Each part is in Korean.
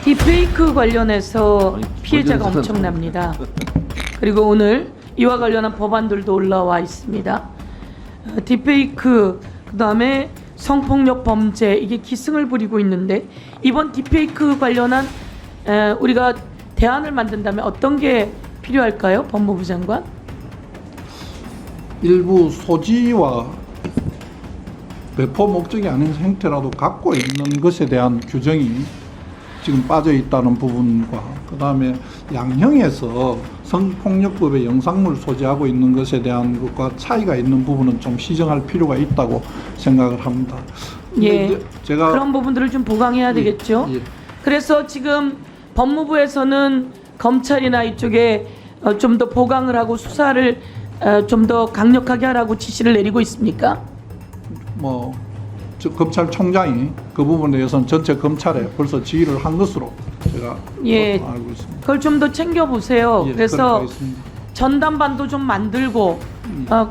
딥페이크 관련해서 아니, 피해자가 어디서 엄청납니다. 그리고 오늘 이와 관련한 법안들도 올라와 있습니다. 딥페이크, 그다음에 성폭력 범죄, 이게 기승을 부리고 있는데 이번 딥페이크 관련한 우리가 대안을 만든다면 어떤 게 필요할까요, 법무부 장관? 일부 소지와 배포 목적이 아닌 형태라도 갖고 있는 것에 대한 규정이 지금 빠져 있다는 부분과 그다음에 양형에서 성폭력법의 영상물 소지하고 있는 것에 대한 것과 차이가 있는 부분은 좀 시정할 필요가 있다고 생각을 합니다. 예, 이제 제가 그런 부분들을 좀 보강해야 되겠죠. 예. 그래서 지금 법무부에서는 검찰이나 이쪽에 좀 더 보강을 하고 수사를 좀 더 강력하게 하라고 지시를 내리고 있습니까? 뭐 검찰총장이 그 부분에 대해서는 전체 검찰에 벌써 지휘를 한 것으로 제가 예, 알고 있습니다. 그걸 좀 더 챙겨보세요. 예, 그래서 그렇게 하겠습니다. 전담반도 좀 만들고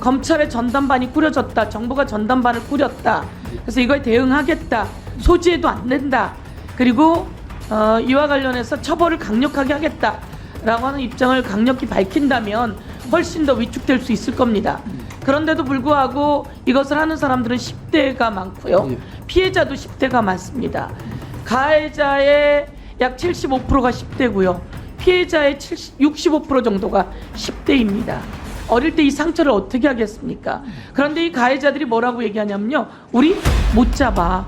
검찰의 전담반이 꾸려졌다, 정부가 전담반을 꾸렸다, 그래서 이거에 대응하겠다, 소지해도 안 된다, 그리고 이와 관련해서 처벌을 강력하게 하겠다라고 하는 입장을 강력히 밝힌다면 훨씬 더 위축될 수 있을 겁니다. 그런데도 불구하고 이것을 하는 사람들은 10대가 많고요. 예. 피해자도 10대가 많습니다. 가해자의 약 75%가 10대고요. 피해자의 65% 정도가 10대입니다. 어릴 때 이 상처를 어떻게 하겠습니까? 그런데 이 가해자들이 뭐라고 얘기하냐면요, 우리 못 잡아,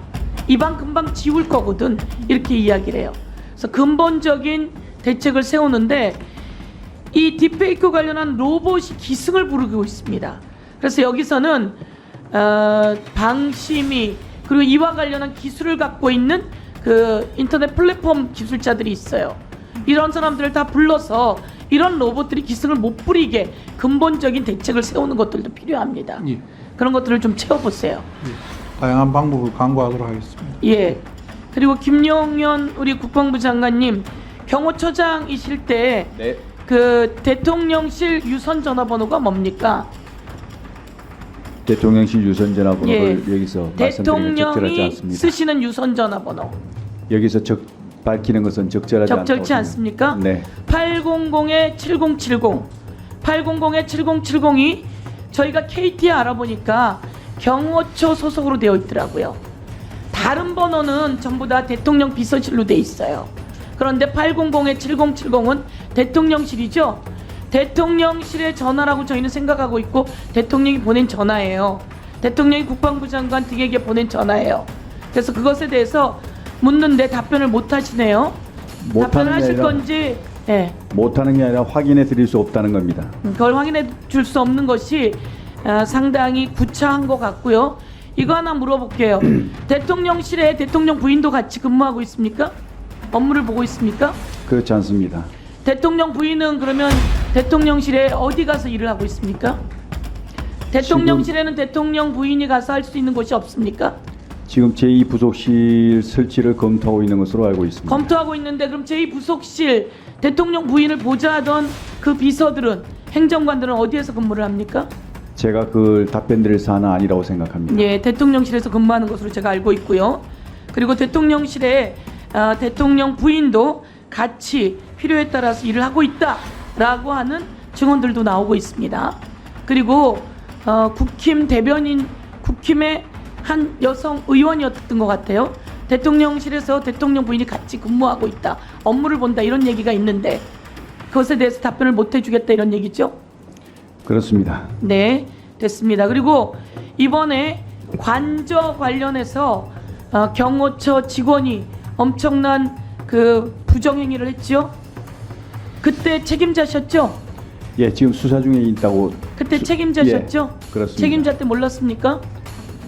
이방 금방 지울 거거든, 이렇게 이야기를 해요. 그래서 근본적인 대책을 세우는데 이 딥페이크 관련한 로봇이 기승을 부르고 있습니다. 그래서 여기서는 방심이, 그리고 이와 관련한 기술을 갖고 있는 그 인터넷 플랫폼 기술자들이 있어요. 이런 사람들을 다 불러서 이런 로봇들이 기승을 못 부리게 근본적인 대책을 세우는 것들도 필요합니다. 예. 그런 것들을 좀 채워보세요. 예. 다양한 방법을 강구하도록 하겠습니다. 예. 그리고 김용현 우리 국방부 장관님, 경호처장이실 때 네. 그 대통령실 유선 전화번호가 뭡니까? 대통령실 유선 전화번호를 예. 여기서 말씀드리면 적절하지 대통령이 않습니다. 쓰시는 유선 전화번호 여기서 밝히는 것은 적절하지 적절치 않다고 않습니까? 네. 800-7070 800-7070이 저희가 KT에 알아보니까 경호처 소속으로 되어 있더라고요. 다른 번호는 전부 다 대통령 비서실로 돼 있어요. 그런데 800-7070은 대통령실이죠. 대통령실의 전화라고 저희는 생각하고 있고 대통령이 보낸 전화예요. 대통령이 국방부 장관 등에게 보낸 전화예요. 그래서 그것에 대해서 묻는데 답변을 못 하시네요. 답변을 하실 건지, 예. 못하는 게 아니라 확인해 드릴 수 없다는 겁니다. 그걸 확인해 줄 수 없는 것이 상당히 구차한 것 같고요. 이거 하나 물어볼게요. 대통령실에 대통령 부인도 같이 근무하고 있습니까? 업무를 보고 있습니까? 그렇지 않습니다. 대통령 부인은 그러면 대통령실에 어디 가서 일을 하고 있습니까? 대통령실에는 대통령 부인이 가서 할 수 있는 곳이 없습니까? 지금 제2부속실 설치를 검토하고 있는 것으로 알고 있습니다. 검토하고 있는데 그럼 제2부속실 대통령 부인을 보좌하던 그 비서들은, 행정관들은 어디에서 근무를 합니까? 제가 그걸 답변 드릴 사안은 아니라고 생각합니다. 예, 대통령실에서 근무하는 것으로 제가 알고 있고요. 그리고 대통령실에 대통령 부인도 같이 필요에 따라서 일을 하고 있다라고 하는 증언들도 나오고 있습니다. 그리고 국힘 대변인, 국힘의 한 여성 의원이었던 것 같아요. 대통령실에서 대통령 부인이 같이 근무하고 있다, 업무를 본다, 이런 얘기가 있는데 그것에 대해서 답변을 못 해주겠다, 이런 얘기죠? 그렇습니다. 네, 됐습니다. 그리고 이번에 관저 관련해서 경호처 직원이 엄청난 그 부정행위를 했죠. 그때 책임자셨죠? 예, 지금 수사 중에 있다고. 그때 책임자셨죠? 예, 그렇습니다. 책임자 때 몰랐습니까?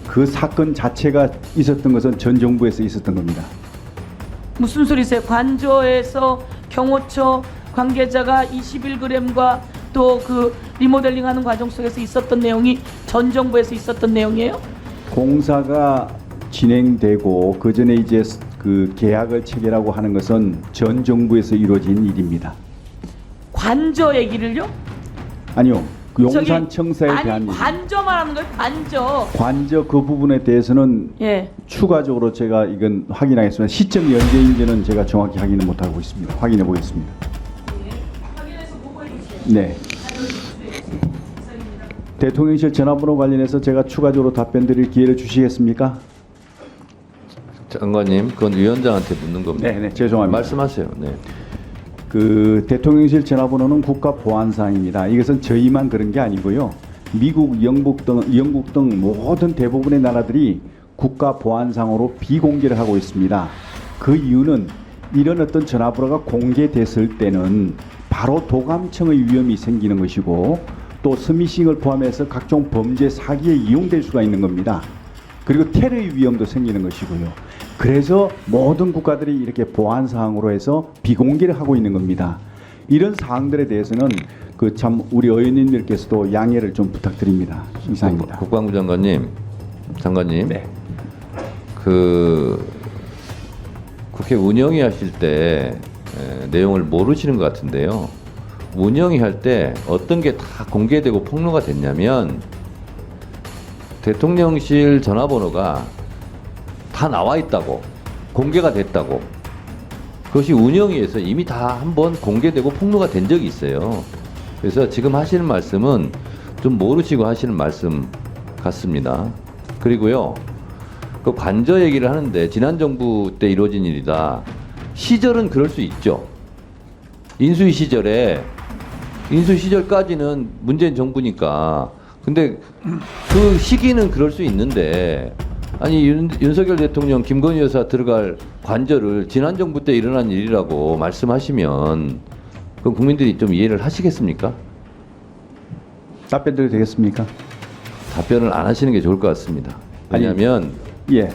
그 사건 자체가 있었던 것은 전 정부에서 있었던 겁니다. 무슨 소리세요? 관저에서 경호처 관계자가 21g과 또 그 리모델링하는 과정 속에서 있었던 내용이 전 정부에서 있었던 내용이에요? 공사가 진행되고 그 전에 이제 그 계약을 체결하고 하는 것은 전 정부에서 이루어진 일입니다. 관저 얘기를요? 아니요, 그 용산 청사에 아니, 대한 관저 말하는 거예요. 관저. 관저 그 부분에 대해서는 예. 추가적으로 제가 이건 확인하겠습니다. 시점이 언제인지는 제가 정확히 확인을 못하고 있습니다. 확인해 보겠습니다. 확인해서 보고해 주세요. 네. 대통령실 전화번호 관련해서 제가 추가적으로 답변 드릴 기회를 주시겠습니까? 장관님, 그건 위원장한테 묻는 겁니다. 네, 죄송합니다. 말씀하세요. 네. 그 대통령실 전화번호는 국가보안사항입니다. 이것은 저희만 그런 게 아니고요. 미국, 영국 등 모든 대부분의 나라들이 국가보안상으로 비공개를 하고 있습니다. 그 이유는 이런 어떤 전화번호가 공개됐을 때는 바로 도감청의 위험이 생기는 것이고 또 스미싱을 포함해서 각종 범죄 사기에 이용될 수가 있는 겁니다. 그리고 테러의 위험도 생기는 것이고요. 그래서 모든 국가들이 이렇게 보안 사항으로 해서 비공개를 하고 있는 겁니다. 이런 사항들에 대해서는 그 참 우리 의원님들께서도 양해를 좀 부탁드립니다. 이상입니다. 국방부 장관님, 네. 그 국회 운영위 하실 때 내용을 모르시는 것 같은데요. 운영위 할 때 어떤 게 다 공개되고 폭로가 됐냐면 대통령실 전화번호가 다 나와 있다고, 공개가 됐다고. 그것이 운영위에서 이미 다 한번 공개되고 폭로가 된 적이 있어요. 그래서 지금 하시는 말씀은 좀 모르시고 하시는 말씀 같습니다. 그리고요, 그 관저 얘기를 하는데 지난 정부 때 이루어진 일이다. 시절은 그럴 수 있죠. 인수위 시절까지는 문재인 정부니까. 근데 그 시기는 그럴 수 있는데, 아니 윤석열 대통령 김건희 여사 들어갈 관저를 지난 정부 때 일어난 일이라고 말씀하시면 그럼 국민들이 좀 이해를 하시겠습니까? 답변 드려도 되겠습니까? 답변을 안 하시는 게 좋을 것 같습니다. 왜냐하면 예.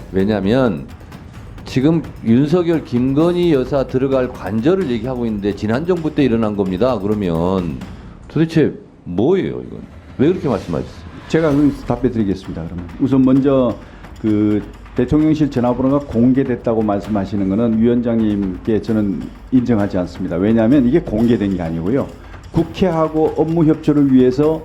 지금 윤석열 김건희 여사 들어갈 관저를 얘기하고 있는데 지난 정부 때 일어난 겁니다. 그러면 도대체 뭐예요, 이건? 왜 그렇게 말씀하셨어요? 제가 그럼 답변 드리겠습니다. 그러면 우선 먼저 그 대통령실 전화번호가 공개됐다고 말씀하시는 것은 위원장님께 저는 인정하지 않습니다. 왜냐하면 이게 공개된 게 아니고요. 국회하고 업무 협조를 위해서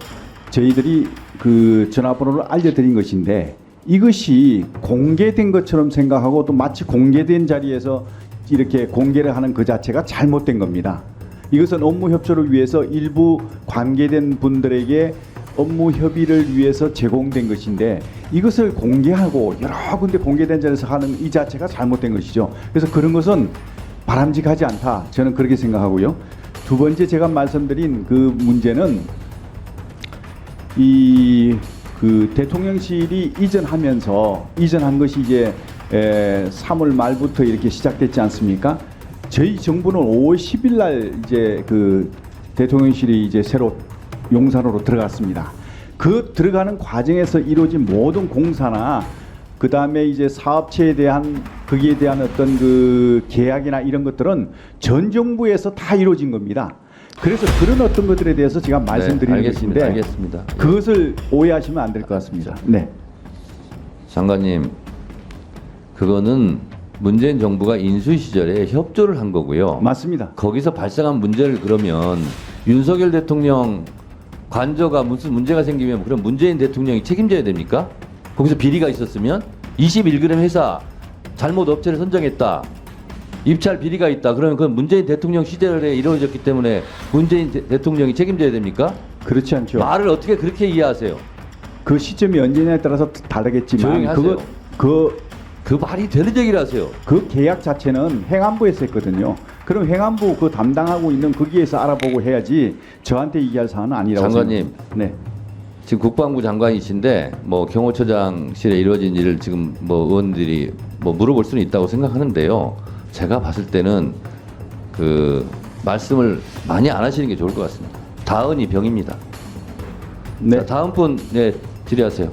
저희들이 그 전화번호를 알려드린 것인데 이것이 공개된 것처럼 생각하고 또 마치 공개된 자리에서 이렇게 공개를 하는 그 자체가 잘못된 겁니다. 이것은 업무 협조를 위해서 일부 관계된 분들에게 업무 협의를 위해서 제공된 것인데 이것을 공개하고 여러 군데 공개된 자리에서 하는 이 자체가 잘못된 것이죠. 그래서 그런 것은 바람직하지 않다. 저는 그렇게 생각하고요. 두 번째 제가 말씀드린 그 문제는 이 그 대통령실이 이전한 것이 이제 3월 말부터 이렇게 시작됐지 않습니까? 저희 정부는 5월 10일 날 이제 그 대통령실이 이제 새로 용산으로 들어갔습니다. 그 들어가는 과정에서 이루어진 모든 공사나 그 다음에 이제 사업체에 대한 거기에 대한 어떤 그 계약이나 이런 것들은 전 정부에서 다 이루어진 겁니다. 그래서 그런 어떤 것들에 대해서 제가 말씀드리는 것인데 알겠습니다. 그것을 오해하시면 안 될 것 같습니다. 네. 장관님, 그거는 문재인 정부가 인수위 시절에 협조를 한 거고요. 맞습니다. 거기서 발생한 문제를 그러면 윤석열 대통령 관저가 무슨 문제가 생기면 그럼 문재인 대통령이 책임져야 됩니까? 거기서 비리가 있었으면 21g 회사 잘못 업체를 선정했다. 입찰 비리가 있다. 그러면 그건 문재인 대통령 시절에 이루어졌기 때문에 문재인 대통령이 책임져야 됩니까? 그렇지 않죠. 말을 어떻게 그렇게 이해하세요? 그 시점이 언제냐에 따라서 다르겠지만 조용히 하세요. 그 말이 되는 얘기를 하세요. 그 계약 자체는 행안부에서 했거든요. 그럼 행안부 그 담당하고 있는 거기에서 알아보고 해야지 저한테 얘기할 사안은 아니라고 장관님. 생각합니다. 네. 지금 국방부 장관이신데 뭐 경호처장실에 이루어진 일을 지금 뭐 의원들이 뭐 물어볼 수는 있다고 생각하는데요. 제가 봤을 때는 그 말씀을 많이 안 하시는 게 좋을 것 같습니다. 다은이 병입니다. 네. 자, 다음 분, 네, 질의하세요.